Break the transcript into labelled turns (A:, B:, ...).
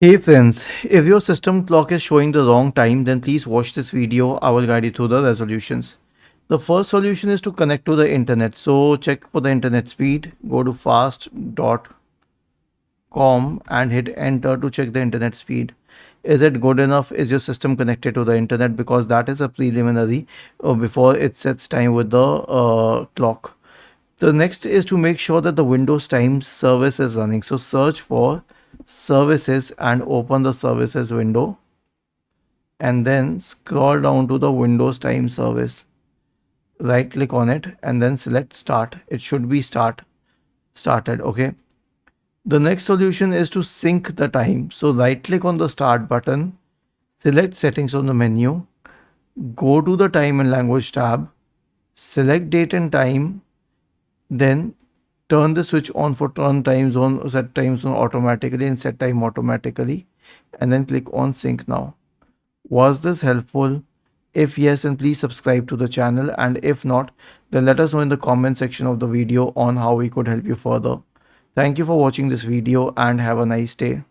A: Hey friends, if your system clock is showing the wrong time, then please watch this video. I will guide you through the resolutions. The first solution is to connect to the internet. So check for the internet speed. Go to fast.com and hit enter to check the internet speed. Is it good enough? Is your system connected to the internet? Because that is a preliminary before it sets time with the clock. The next is to make sure that the Windows Time service is running. So search for services and open the services window and then scroll down to the Windows Time service. Right click on it and then select start. It should be started. Okay. The next solution is to sync the time. So right click on the start button, select settings on the menu, go to the time and language tab, select date and time, then turn the switch on for turn time zone, set time zone automatically and set time automatically, and then click on sync now. Was this helpful? If yes, then please subscribe to the channel, and if not, then let us know in the comment section of the video on how we could help you further. Thank you for watching this video and have a nice day.